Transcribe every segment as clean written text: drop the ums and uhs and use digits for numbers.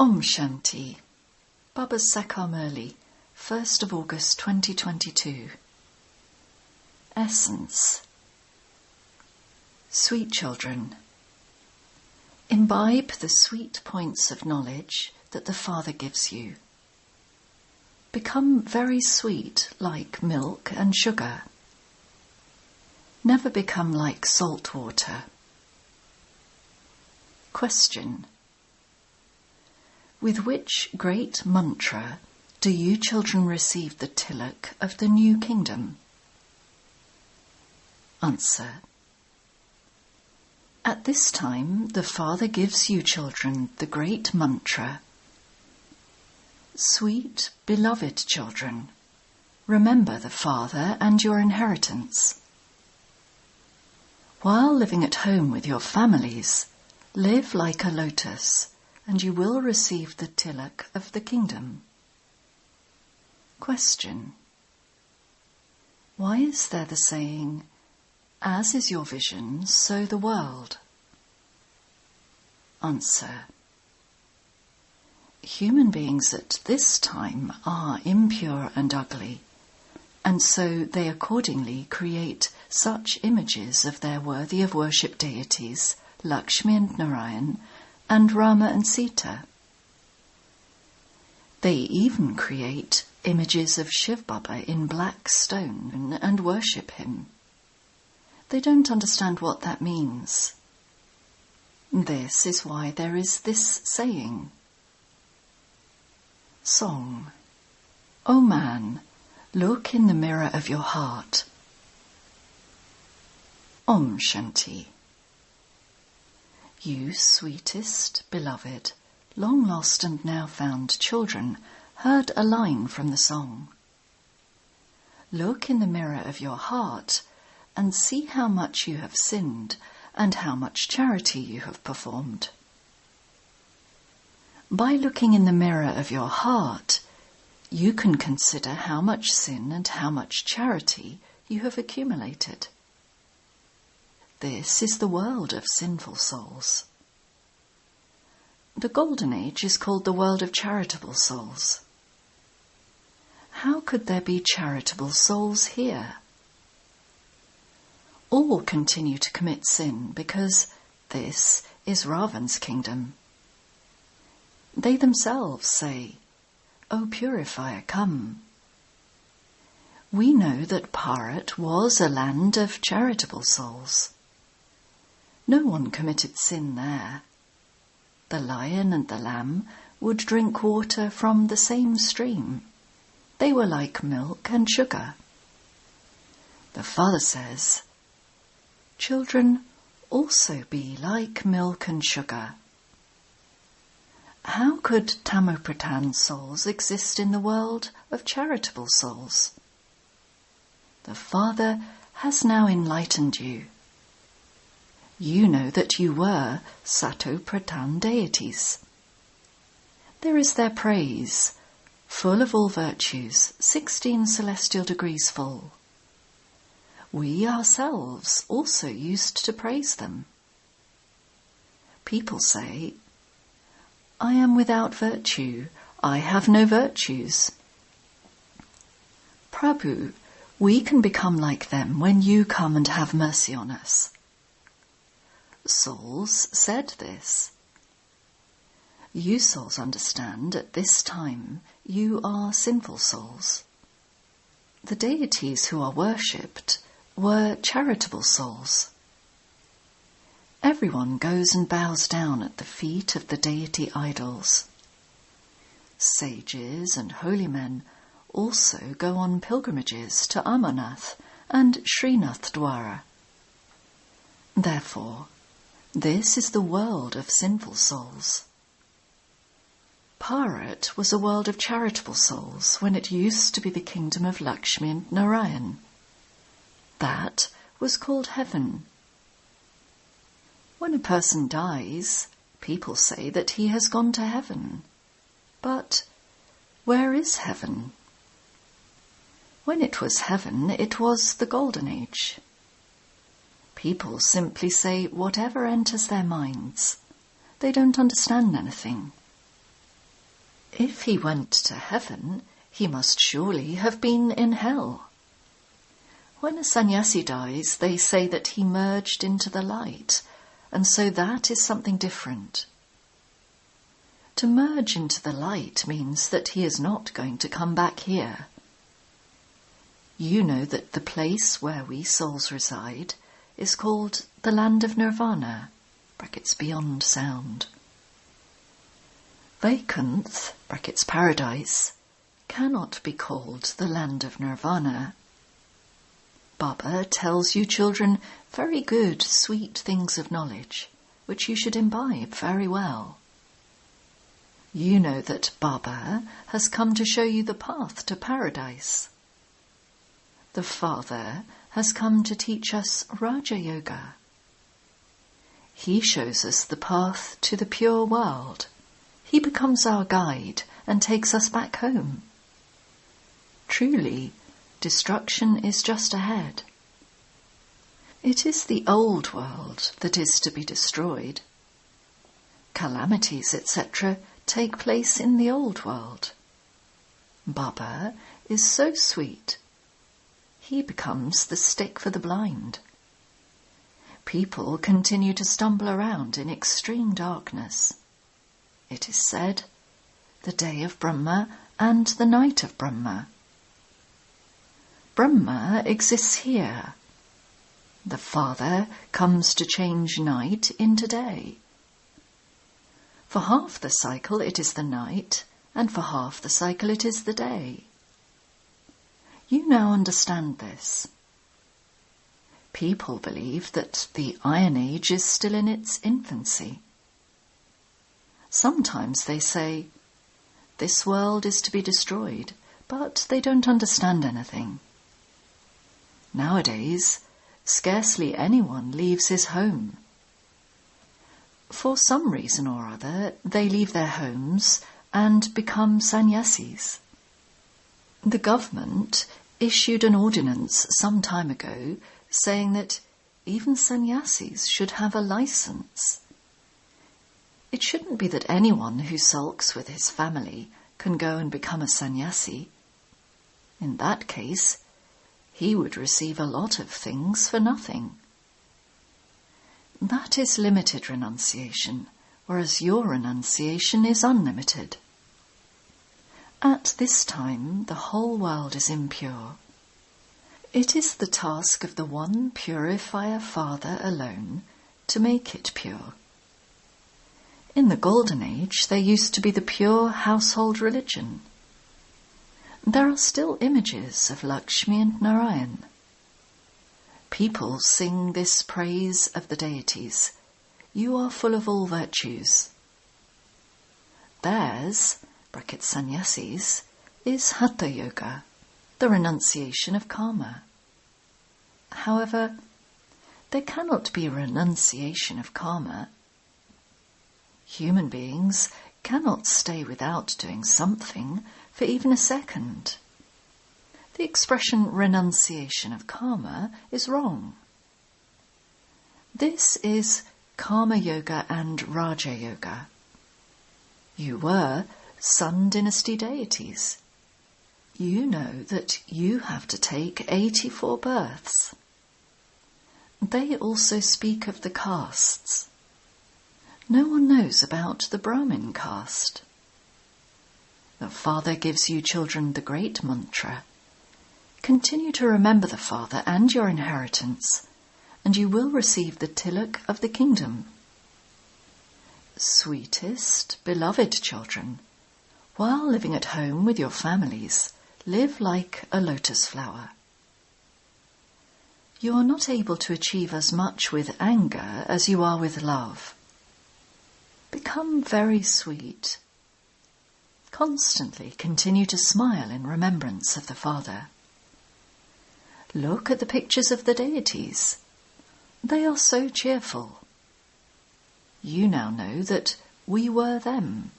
Om Shanti. Baba's Sakam Murli, 1st of August 2022. Essence. Sweet children, imbibe the sweet points of knowledge that the Father gives you. Become very sweet like milk and sugar. Never become like salt water. Question. With which great mantra do you children receive the tilak of the new kingdom? Answer. At this time, the Father gives you children the great mantra. Sweet, beloved children, remember the Father and your inheritance. While living at home with your families, live like a lotus, and you will receive the tilak of the kingdom. Question. Why is there the saying, as is your vision, so the world? Answer. Human beings at this time are impure and ugly, and so they accordingly create such images of their worthy of worship deities, Lakshmi and Narayan, and Rama and Sita. They even create images of Shiv Baba in black stone and worship him. They don't understand what that means. This is why there is this saying. Song. O man, look in the mirror of your heart. Om Shanti. You sweetest, beloved, long lost and now found children heard a line from the song. Look in the mirror of your heart and see how much you have sinned and how much charity you have performed. By looking in the mirror of your heart, you can consider how much sin and how much charity you have accumulated. This is the world of sinful souls. The Golden Age is called the world of charitable souls. How could there be charitable souls here? All continue to commit sin because this is Ravan's kingdom. They themselves say, O purifier, come. We know that Bharat was a land of charitable souls. No one committed sin there. The lion and the lamb would drink water from the same stream. They were like milk and sugar. The Father says, children, also be like milk and sugar. How could Tamopratan souls exist in the world of charitable souls? The Father has now enlightened you. You know that you were Sato-Pratan deities. There is their praise, full of all virtues, 16 celestial degrees full. We ourselves also used to praise them. People say, I am without virtue, I have no virtues. Prabhu, we can become like them when you come and have mercy on us. Souls said this. You souls understand at this time you are sinful souls. The deities who are worshipped were charitable souls. Everyone goes and bows down at the feet of the deity idols. Sages and holy men also go on pilgrimages to Amarnath and Srinath Dwara. Therefore, this is the world of sinful souls. Bharat was a world of charitable souls when it used to be the kingdom of Lakshmi and Narayan. That was called heaven. When a person dies, people say that he has gone to heaven. But where is heaven? When it was heaven, it was the Golden Age. People simply say whatever enters their minds. They don't understand anything. If he went to heaven, he must surely have been in hell. When a sannyasi dies, they say that he merged into the light, and so that is something different. To merge into the light means that he is not going to come back here. You know that the place where we souls reside is called the land of nirvana, brackets beyond sound. Vaikuntha, brackets paradise, cannot be called the land of nirvana. Baba tells you children very good, sweet things of knowledge, which you should imbibe very well. You know that Baba has come to show you the path to paradise. The Father has come to teach us Raja Yoga. He shows us the path to the pure world. He becomes our guide and takes us back home. Truly, destruction is just ahead. It is the old world that is to be destroyed. Calamities, etc., take place in the old world. Baba is so sweet. He becomes the stick for the blind. People continue to stumble around in extreme darkness. It is said, the day of Brahma and the night of Brahma. Brahma exists here. The Father comes to change night into day. For half the cycle it is the night, and for half the cycle it is the day. You now understand this. People believe that the Iron Age is still in its infancy. Sometimes they say, this world is to be destroyed, but they don't understand anything. Nowadays, scarcely anyone leaves his home. For some reason or other, they leave their homes and become sannyasis. The government issued an ordinance some time ago saying that even sannyasis should have a license. It shouldn't be that anyone who sulks with his family can go and become a sannyasi. In that case, he would receive a lot of things for nothing. That is limited renunciation, whereas your renunciation is unlimited. At this time, the whole world is impure. It is the task of the one purifier Father alone to make it pure. In the Golden Age, there used to be the pure household religion. There are still images of Lakshmi and Narayan. People sing this praise of the deities. You are full of all virtues. Theirs, bracket sannyasis, is Hatha Yoga, the renunciation of karma. However, there cannot be renunciation of karma. Human beings cannot stay without doing something for even a second. The expression renunciation of karma is wrong. This is Karma Yoga and Raja Yoga. You were Sun Dynasty deities. You know that you have to take 84 births. They also speak of the castes. No one knows about the Brahmin caste. The Father gives you children the great mantra. Continue to remember the Father and your inheritance, and you will receive the tilak of the kingdom. Sweetest, beloved children, while living at home with your families, live like a lotus flower. You are not able to achieve as much with anger as you are with love. Become very sweet. Constantly continue to smile in remembrance of the Father. Look at the pictures of the deities. They are so cheerful. You now know that we were them.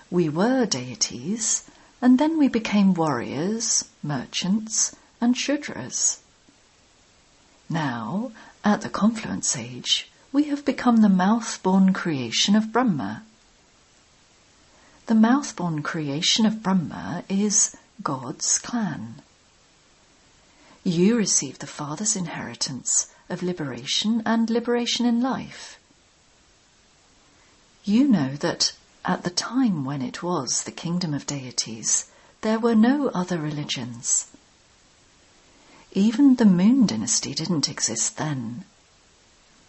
We were deities, and then we became warriors, merchants, and Shudras. Now, at the confluence age, we have become the mouth-born creation of Brahma. The mouth-born creation of Brahma is God's clan. You receive the Father's inheritance of liberation and liberation in life. You know that at the time when it was the kingdom of deities, there were no other religions. Even the Moon dynasty didn't exist then.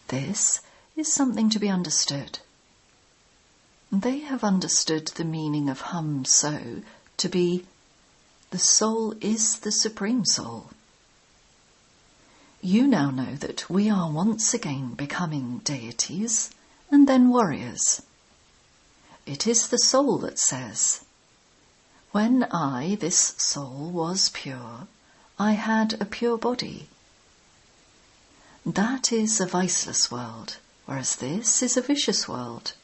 This is something to be understood. They have understood the meaning of Hum So to be, the soul is the Supreme Soul. You now know that we are once again becoming deities and then warriors. It is the soul that says, when I, this soul, was pure, I had a pure body. That is a viceless world, whereas this is a vicious world.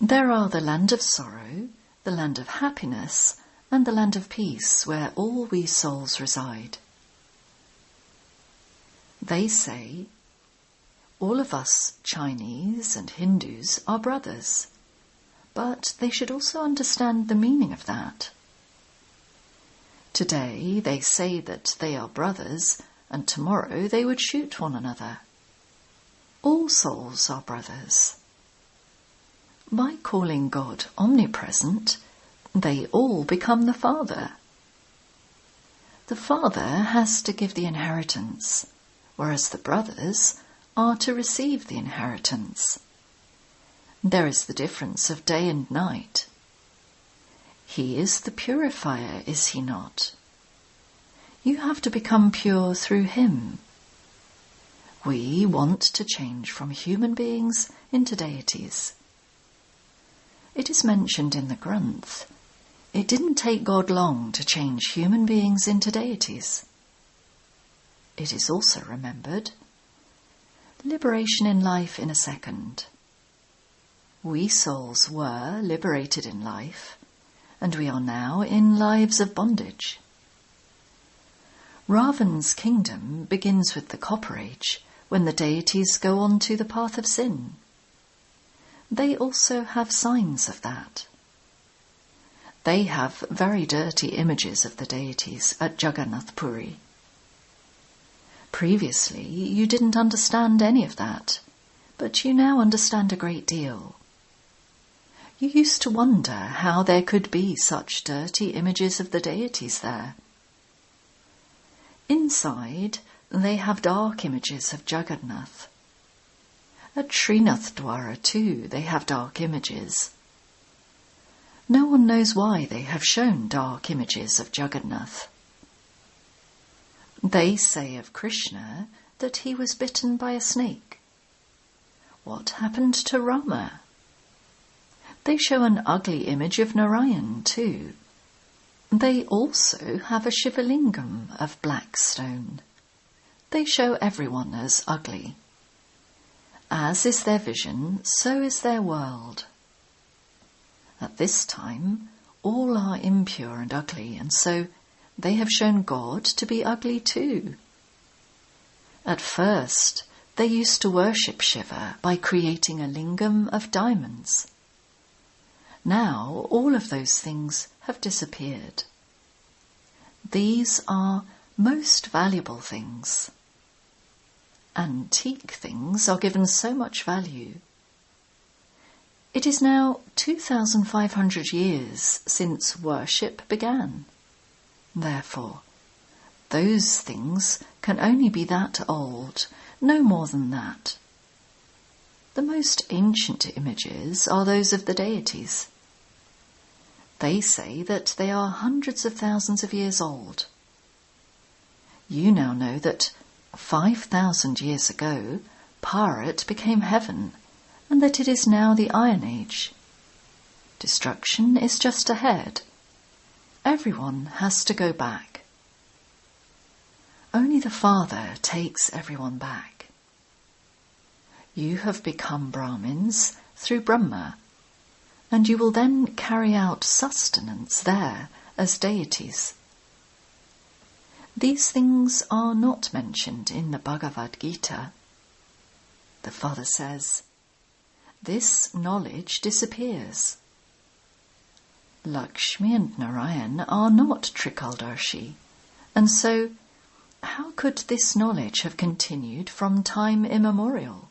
There are the land of sorrow, the land of happiness, and the land of peace, where all we souls reside. They say, all of us Chinese and Hindus are brothers, but they should also understand the meaning of that. Today they say that they are brothers, and tomorrow they would shoot one another. All souls are brothers. By calling God omnipresent, they all become the Father. The Father has to give the inheritance, whereas the brothers are to receive the inheritance. There is the difference of day and night. He is the purifier, is he not? You have to become pure through him. We want to change from human beings into deities. It is mentioned in the Granth. It didn't take God long to change human beings into deities. It is also remembered. Liberation in life in a second. We souls were liberated in life, and we are now in lives of bondage. Ravan's kingdom begins with the Copper Age, when the deities go on to the path of sin. They also have signs of that. They have very dirty images of the deities at Jagannath Puri. Previously, you didn't understand any of that, but you now understand a great deal. You used to wonder how there could be such dirty images of the deities there. Inside, they have dark images of Jagannath. At Srinath Dwara too, they have dark images. No one knows why they have shown dark images of Jagannath. They say of Krishna that he was bitten by a snake. What happened to Rama? They show an ugly image of Narayan too. They also have a Shivalingam of black stone. They show everyone as ugly. As is their vision, so is their world. At this time, all are impure and ugly, and so they have shown God to be ugly too. At first, they used to worship Shiva by creating a lingam of diamonds. Now, all of those things have disappeared. These are most valuable things. Antique things are given so much value. It is now 2,500 years since worship began. Therefore, those things can only be that old, no more than that. The most ancient images are those of the deities. They say that they are hundreds of thousands of years old. You now know that 5,000 years ago, Bharat became heaven, and that it is now the Iron Age. Destruction is just ahead. Everyone has to go back. Only the Father takes everyone back. You have become Brahmins through Brahma, and you will then carry out sustenance there as deities. These things are not mentioned in the Bhagavad Gita. The Father says, this knowledge disappears. Lakshmi and Narayan are not Trikaldarshi, and so how could this knowledge have continued from time immemorial?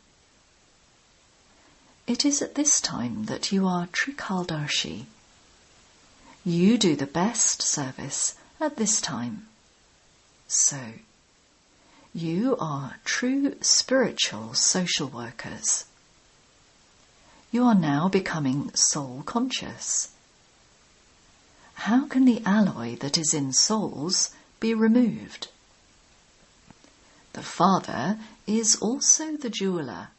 It is at this time that you are Trikaldarshi. You do the best service at this time. So, you are true spiritual social workers. You are now becoming soul conscious. How can the alloy that is in souls be removed? The Father is also the jeweller.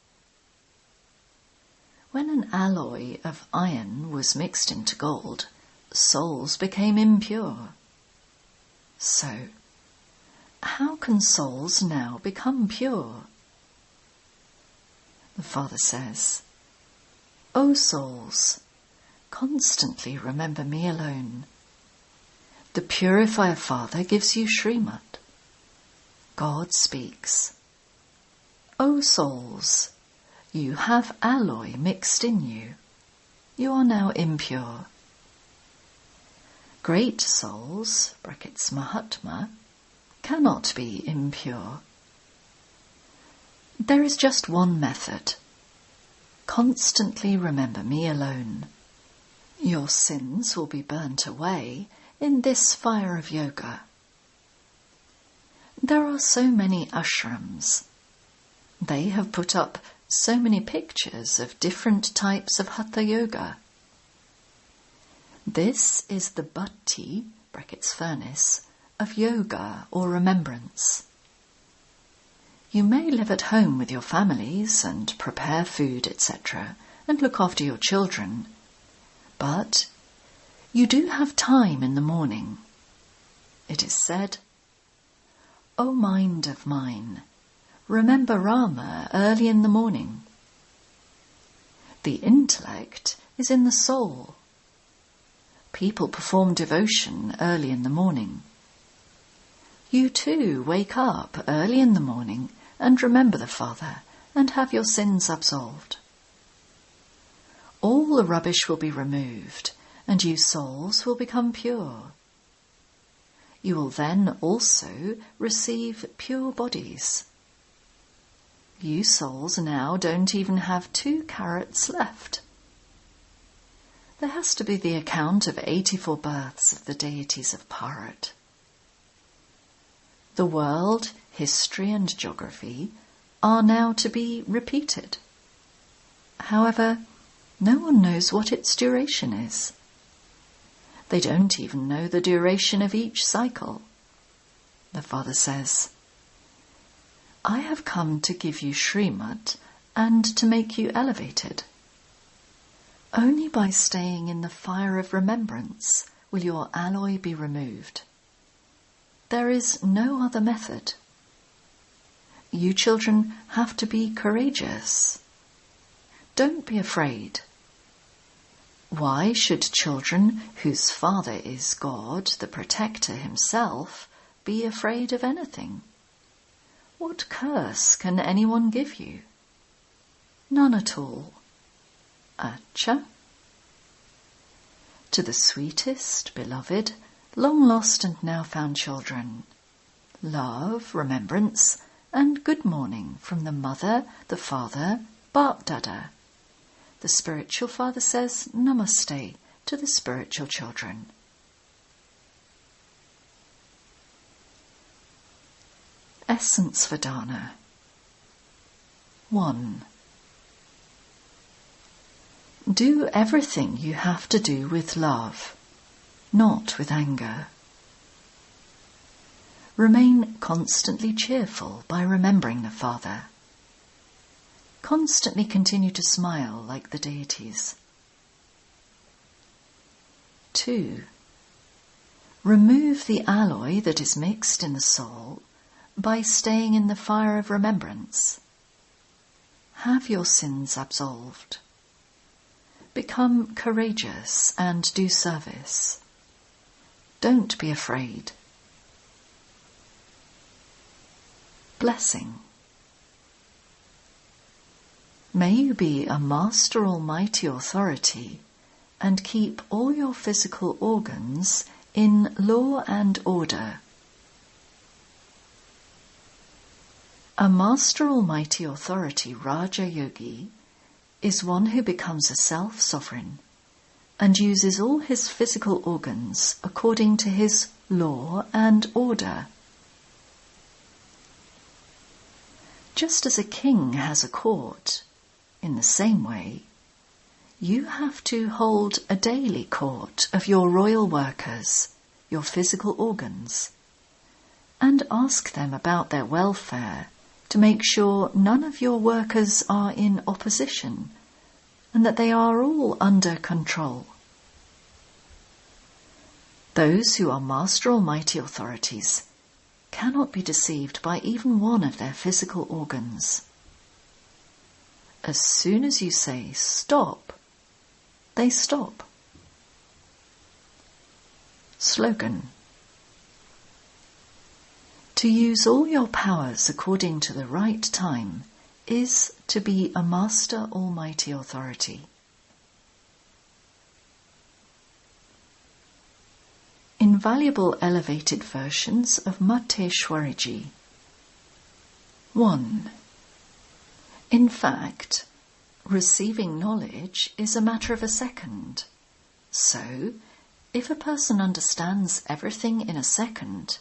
When an alloy of iron was mixed into gold, souls became impure. So, how can souls now become pure? The Father says, O souls, constantly remember me alone. The Purifier Father gives you Srimad. God speaks, O souls, you have alloy mixed in you. You are now impure. Great souls, brackets Mahatma, cannot be impure. There is just one method. Constantly remember me alone. Your sins will be burnt away in this fire of yoga. There are so many ashrams. They have put up so many pictures of different types of hatha yoga. This is the bhatti, brackets furnace, of yoga or remembrance. You may live at home with your families and prepare food, etc., and look after your children, but you do have time in the morning. It is said, O mind of mine, remember Rama early in the morning. The intellect is in the soul. People perform devotion early in the morning. You too wake up early in the morning and remember the Father and have your sins absolved. All the rubbish will be removed and you souls will become pure. You will then also receive pure bodies. You souls now don't even have 2 carats left. There has to be the account of 84 births of the deities of Bharat. The world, history and geography are now to be repeated. However, no one knows what its duration is. They don't even know the duration of each cycle. The Father says, I have come to give you Srimad and to make you elevated. Only by staying in the fire of remembrance will your alloy be removed. There is no other method. You children have to be courageous. Don't be afraid. Why should children whose father is God, the protector himself, be afraid of anything? What curse can anyone give you? None at all. Acha. To the sweetest, beloved, long lost and now found children, love, remembrance, and good morning from the Mother, the Father, Bap Dada. The spiritual father says Namaste to the spiritual children. Essence for Dana. 1. Do everything you have to do with love, not with anger. Remain constantly cheerful by remembering the Father. Constantly continue to smile like the deities. 2. Remove the alloy that is mixed in the soul by staying in the fire of remembrance. Have your sins absolved. Become courageous and do service. Don't be afraid. Blessing. May you be a Master Almighty Authority and keep all your physical organs in law and order. A Master Almighty Authority Raja Yogi is one who becomes a self-sovereign and uses all his physical organs according to his law and order. Just as a king has a court, in the same way, you have to hold a daily court of your royal workers, your physical organs, and ask them about their welfare to make sure none of your workers are in opposition and that they are all under control. Those who are Master Almighty Authorities cannot be deceived by even one of their physical organs. As soon as you say stop, they stop. Slogan: to use all your powers according to the right time is to be a Master Almighty Authority. Invaluable elevated versions of Mateshwariji. 1. In fact, receiving knowledge is a matter of a second. So, if a person understands everything in a second,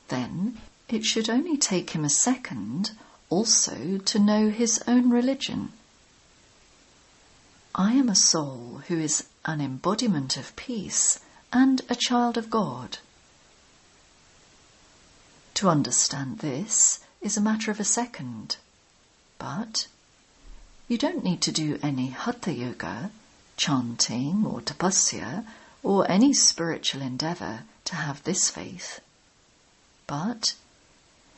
then it should only take him a second also to know his own religion. I am a soul who is an embodiment of peace and a child of God. To understand this is a matter of a second, but you don't need to do any hatha yoga, chanting or tapasya or any spiritual endeavour to have this faith, but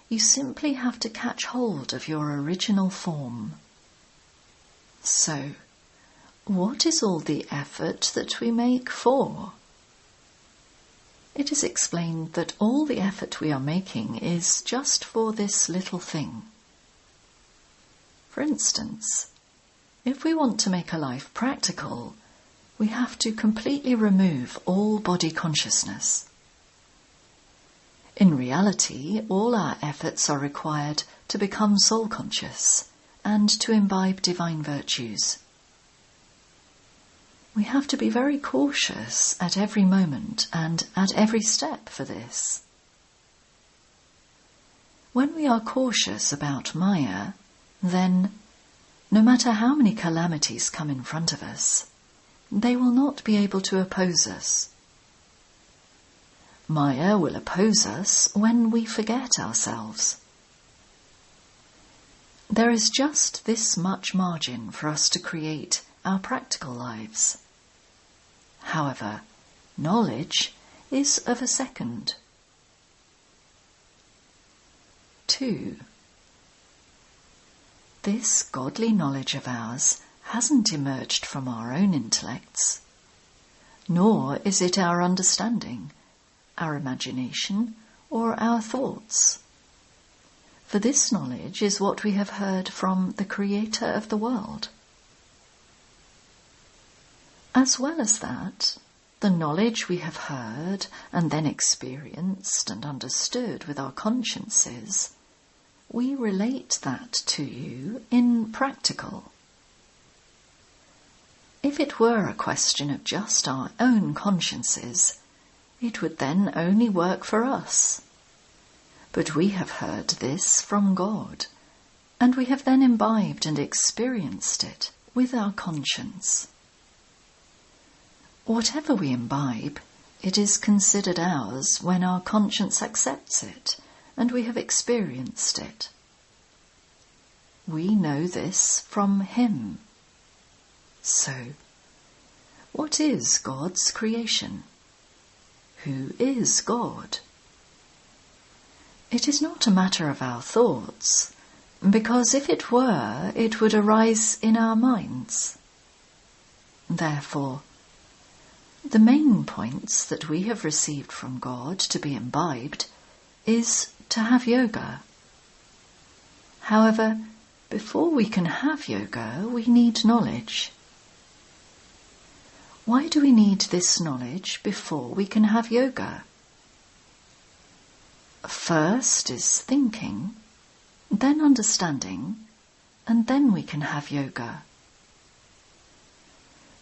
you simply have to catch hold of your original form. So, what is all the effort that we make for? It is explained that all the effort we are making is just for this little thing. For instance, if we want to make a life practical, we have to completely remove all body consciousness. In reality, all our efforts are required to become soul conscious and to imbibe divine virtues. We have to be very cautious at every moment and at every step for this. When we are cautious about Maya, then, no matter how many calamities come in front of us, they will not be able to oppose us. Maya will oppose us when we forget ourselves. There is just this much margin for us to create our practical lives. However, knowledge is of a second. 2. This godly knowledge of ours hasn't emerged from our own intellects, nor is it our understanding, our imagination, or our thoughts. For this knowledge is what we have heard from the Creator of the world. As well as that, the knowledge we have heard and then experienced and understood with our consciences, we relate that to you in practical. If it were a question of just our own consciences, it would then only work for us. But we have heard this from God, and we have then imbibed and experienced it with our conscience. Whatever we imbibe, it is considered ours when our conscience accepts it and we have experienced it. We know this from Him. So, what is God's creation? Who is God? It is not a matter of our thoughts, because if it were, it would arise in our minds. Therefore, the main points that we have received from God to be imbibed is to have yoga. However, before we can have yoga, we need knowledge. Why do we need this knowledge before we can have yoga? First is thinking, then understanding, and then we can have yoga.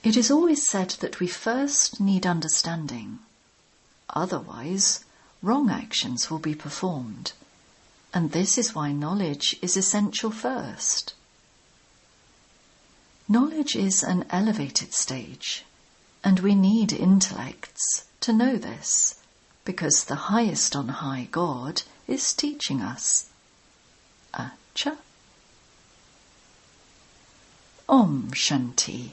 It is always said that we first need understanding. Otherwise, wrong actions will be performed. And this is why knowledge is essential first. Knowledge is an elevated stage, and we need intellects to know this, because the highest on high God is teaching us. Acha. Om Shanti.